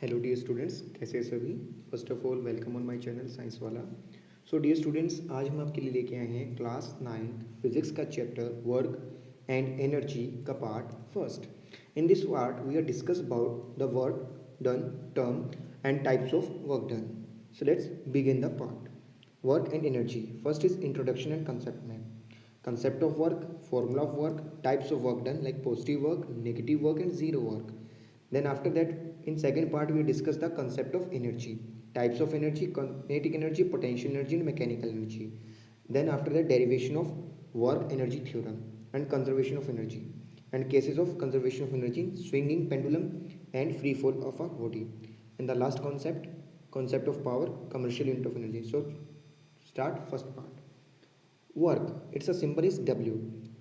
Hello dear students, कैसे हैं सभी। First of all welcome on my channel science वाला। सो डियर स्टूडेंट्स, आज हम आपके लिए लेके आए हैं क्लास 9 फिजिक्स का चैप्टर वर्क एंड एनर्जी का part first. In this part we are discuss about the work done term and types of work done. So let's begin the part work and energy. First is introduction and concept में concept of work, formula of work, types of work done like positive work, negative work and zero work. Then after that, in second part we discuss the concept of energy, types of energy, kinetic energy, potential energy and mechanical energy. Then after that, derivation of work energy theorem and conservation of energy and cases of conservation of energy, swinging pendulum and free fall of a body. And the last concept of power, commercial unit of energy. So start first part. Work, its a symbol is W.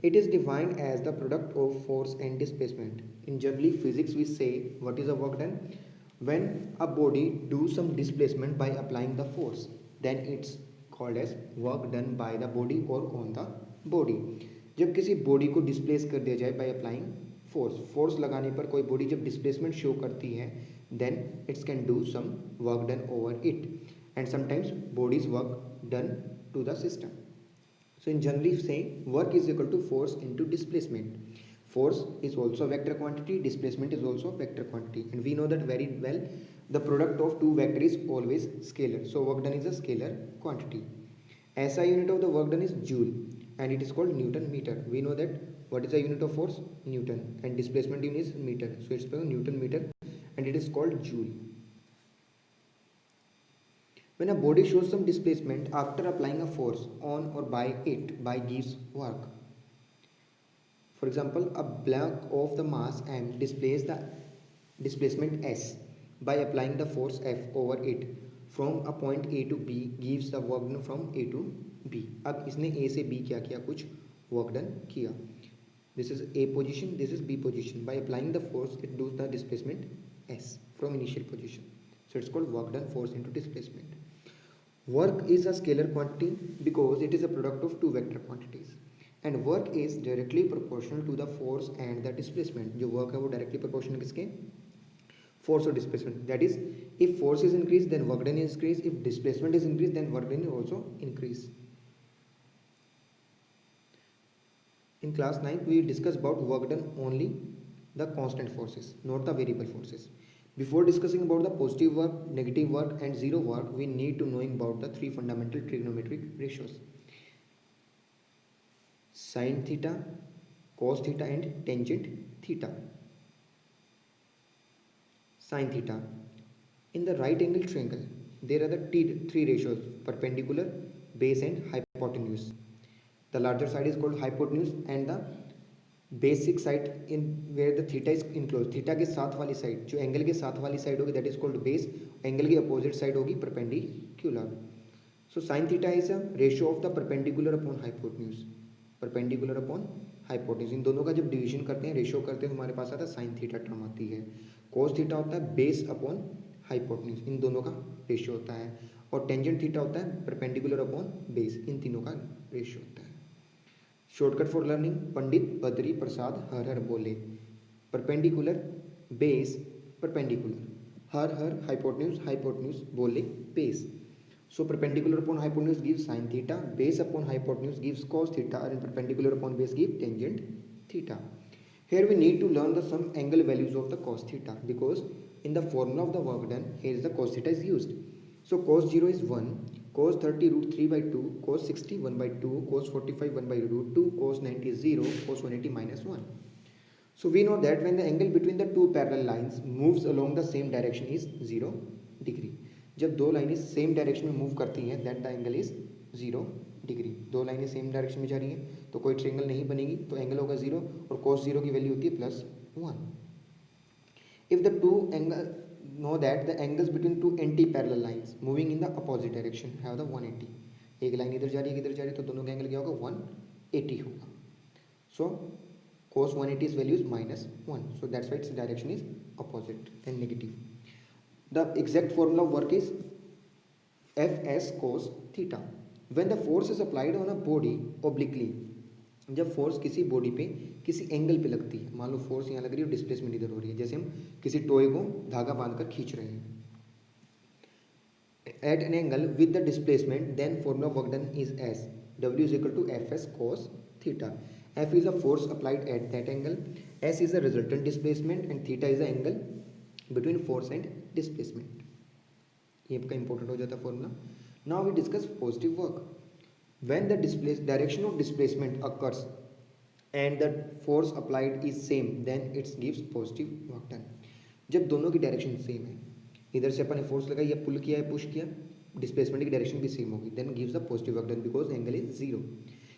It is defined as the product of force and displacement. In generally physics we say what is a work done? When a body do some displacement by applying the force, then it's called as work done by the body or on the body. जब किसी body को displace कर दिया जाए by applying force लगाने पर कोई body जब डिस्प्लेसमेंट शो करती है, then it's can do some work done over it and sometimes bodies work done to the system. So in generally saying work is equal to force into displacement. Force is also a vector quantity, displacement is also a vector quantity, and we know that very well. The product of two vector is always scalar. So work done is a scalar quantity. SI unit of the work done is joule and it is called Newton meter. We know that what is the unit of force? Newton, and displacement unit is meter. So it's Newton meter and it is called joule. When a body shows some displacement after applying a force on or by it by gives work. For example, a block of the mass m displays the displacement s by applying the force F over it from a point A to B gives the work done from A to B. अब इसने A से B क्या किया, कुछ work done किया. This is A position, this is B position. By applying the force, it does the displacement s from initial position. So it's called work done force into displacement. Work is a scalar quantity because it is a product of two vector quantities. And work is directly proportional to the force and the displacement. जो work है वो directly proportional किसके? Force or displacement. That is, if force is increased, then work done is increased. If displacement is increased, then work done is also increase. In class 9, we discuss about work done only the constant forces, not the variable forces. Before discussing about the positive work, negative work and zero work, we need to know about the three fundamental trigonometric ratios: sin theta, cos theta and tangent theta. Sin theta. In the right angle triangle, there are the three ratios: perpendicular, base and hypotenuse. The larger side is called hypotenuse and the basic side in where the theta is enclose. Theta के साथ वाली side, जो angle के साथ वाली side होगी, that is called base. Angle की opposite side होगी perpendicular. So sine theta is a ratio of the perpendicular upon hypotenuse. Perpendicular upon hypotenuse, इन दोनों का जब डिवीजन करते हैं, रेशियो करते हैं, तो हमारे पास आता है साइन थीटा टर्म आती है. कोस थीटा होता है बेस अपॉन हाइपोटेन्यूज, इन दोनों का रेशियो होता है. और टेंजेंट थीटा होता है परपेंडिकुलर अपॉन बेस, इन तीनों का रेशियो होता है. Shortcut for learning: Pandit Badri Prasad हर हर बोले. परपेंडिकुलर, बेस, परपेंडिकुलर, हर हर हाइपोटेन्यूज, हाइपोटेन्यूज बोले base. So perpendicular upon hypotenuse gives sine theta, base upon hypotenuse gives cos theta and perpendicular upon base give tangent theta. Here we need to learn the some angle values of the cos theta because in the formula of the work done here is the cos theta is used. So cos 0 is 1, cos 30 root 3 by 2, cos 60 1 by 2, cos 45 1 by root 2, cos 90 0, cos 180 minus 1. So we know that when the angle between the two parallel lines moves along the same direction is 0 degree. जब दो लाइनें same direction में move करती हैं, that the angle is 0 degree. दो लाइनें same direction में जा रही हैं तो कोई ट्रायंगल नहीं बनेगी, तो एंगल होगा 0 और cos 0 की वैल्यू होती है +1. If the two angle know that the angles between two anti-parallel lines moving in the opposite direction have the 180. एक लाइन इधर जा रही है, इधर जा रही है, तो दोनों का एंगल क्या होगा? 180 होगा. सो cos 180 is value is -1. So that's why its direction is opposite and negative. The exact formula of work is Fs cos theta. When the force is applied on a body obliquely, जब force किसी body पे किसी angle पे लगती है, मान लो force यहाँ लग रही है और डिस्प्लेसमेंट इधर हो रही है, जैसे हम किसी टॉय को धागा बांधकर खींच रहे हैं at an angle with the displacement, then formula work done is as W is equal to Fs cos theta. F is a force applied at that angle, S is the resultant displacement and theta is the angle between force and displacement. ये आपका important हो जाता है formula. Now we discuss positive work. When the direction of displacement occurs and the force applied is same, then it gives positive work done. जब दोनों की direction same है, इधर से अपन ने फोर्स लगाई या पुल किया है पुश किया, डिस्प्लेसमेंट की डायरेक्शन भी सेम होगी, then gives the positive work done because angle is zero.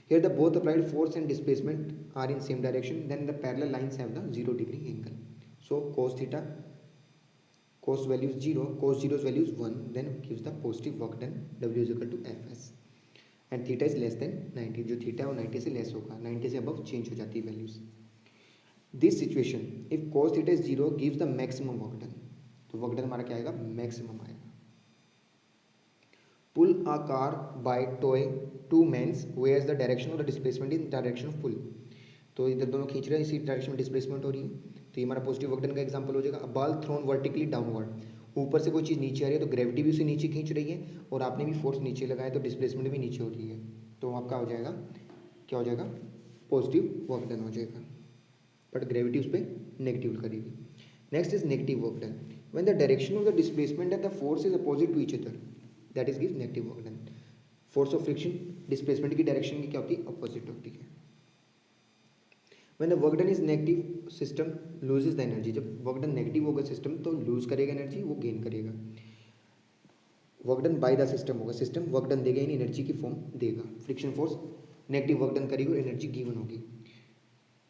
Here the both applied force and displacement are in same direction, then the parallel lines have the 0 degree angle. So cos theta, cos value is 0, cos 0 value is 1, then gives the positive work done. W is equal to Fs and theta is less than 90. जो theta है वो 90 से less होगा, 90 से above change हो जाती है values. This situation if cos theta is 0 gives the maximum work done. तो वर्क डन हमारा क्या आएगा, मैक्सिमम आएगा. Pull a car by toy to means where's the direction of the displacement in direction of pull. तो इधर दोनों खींच रहे हैं, इसी डायरेक्शन में डिस्प्लेसमेंट हो रही है, तो ये हमारा पॉजिटिव वर्क डन का एग्जांपल हो जाएगा. A ball thrown vertically downward, ऊपर से कोई चीज़ नीचे आ रही है तो ग्रेविटी भी उसे नीचे खींच रही है और आपने भी फोर्स नीचे लगाया तो डिस्प्लेसमेंट भी नीचे हो रही है, तो आपका हो जाएगा, क्या हो जाएगा, पॉजिटिव वर्क डन हो जाएगा. बट ग्रेविटी उस पर नेगेटिव करेगी. Next is negative work done. When the direction of the displacement and the force is opposite to each other, that is gives negative work done. Force of friction displacement की direction की क्या होती है, opposite होती है. When the work done is negative, system loses the energy. जब work done negative होगा system तो लूज करेगा एनर्जी, वो गेन करेगा. Work done by the system होगा, सिस्टम वर्क डन देगा यानी एनर्जी की फॉर्म देगा. Friction force negative work done करेगी और एनर्जी गिवन होगी.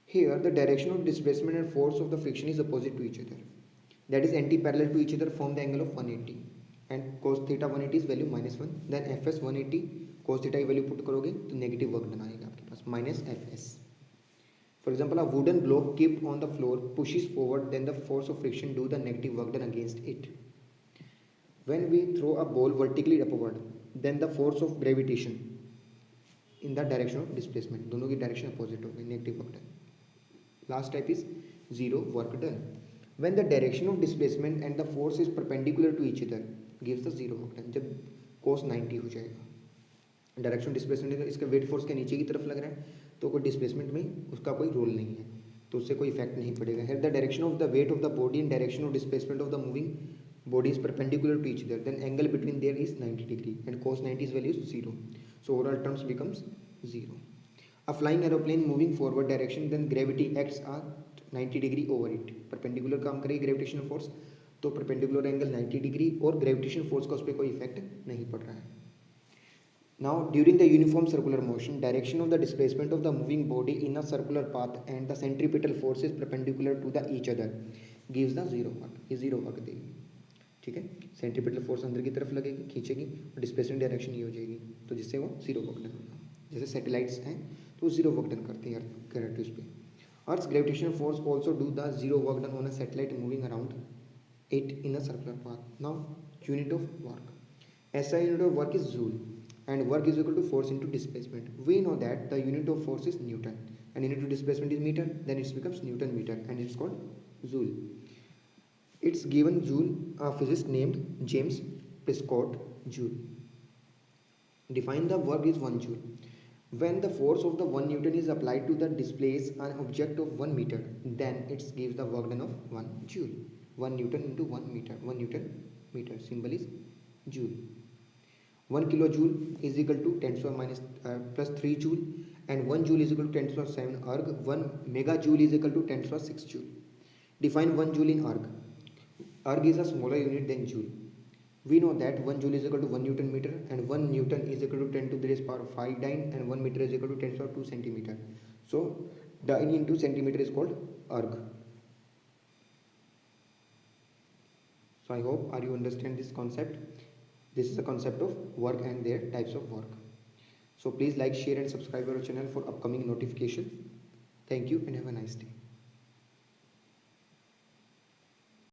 Here the direction of displacement and force of the friction is opposite to each other. That is anti-parallel to each other, form the angle of 180 and cos theta 180 is value -1. Then Fs 180 cos theta की value put करोगे तो negative work done आएगा आपके पास -Fs. For example, a wooden block kept on the floor pushes forward, then the force of friction do the negative work done against it. When we throw a ball vertically upward, then the force of gravitation in the direction of displacement, दोनों की direction opposite हो गई, negative work done. Last type is zero work done. When the direction of displacement and the force is perpendicular to each other gives the zero work done. जब cos 90 हो जाएगा, direction displacement इसका weight force के नीचे की तरफ लग रहा है तो कोई डिस्प्लेसमेंट में उसका कोई रोल नहीं है, तो उससे कोई इफेक्ट नहीं पड़ेगा. Here the direction of the weight of the body and direction of displacement of the moving body is perpendicular to each other, then angle between there is 90 degree and cos 90's value is 0. So overall terms becomes 0. A flying aeroplane moving forward direction, then gravity acts at 90 degree over it. Perpendicular काम करेगी gravitational force, तो perpendicular angle 90 degree और gravitational force का उस पर कोई effect नहीं पड़ रहा है. Now during the uniform circular motion, direction of the displacement of the moving body in a circular path and the centripetal force is perpendicular to the each other gives the zero work. ये zero work देगी. ठीक है, centripetal force अंदर की तरफ लगेगी, खींचेगी और displacement direction ये हो जाएगी, तो जिससे वो जीरो वर्क डन होगा. जैसे सैटेलाइट्स हैं तो जीरो वर्क डन करते हैं अर्थ उस पर. Earth's gravitational force also do the zero work done on a satellite moving around it in a circular path. Now, unit of work. SI unit of work is joule, and work is equal to force into displacement. We know that the unit of force is Newton, and unit of displacement is meter. Then it becomes Newton meter, and it's called joule. It's given joule. A physicist named James Prescott Joule. Define the work is 1 joule. When the force of the 1 Newton is applied to the displace an object of 1 meter, then it gives the work done of 1 joule. 1 Newton into 1 meter. 1 Newton meter. Symbol is joule. 1 kilojoule is equal to 10 to the minus plus 3 joule, and 1 joule is equal to 10 to the 7 erg. 1 megajoule is equal to 10 to the 6 joule. Define 1 joule in erg. Erg is a smaller unit than joule. We know that 1 joule is equal to 1 Newton meter, and 1 Newton is equal to 10 to the raised power 5 dyne, and 1 meter is equal to 10 to the power 2 centimeter. So dyne into centimeter is called erg. So I hope you understand this concept. This is the concept of work and their types of work. So please like, share and subscribe our channel for upcoming notification. Thank you and have a nice day.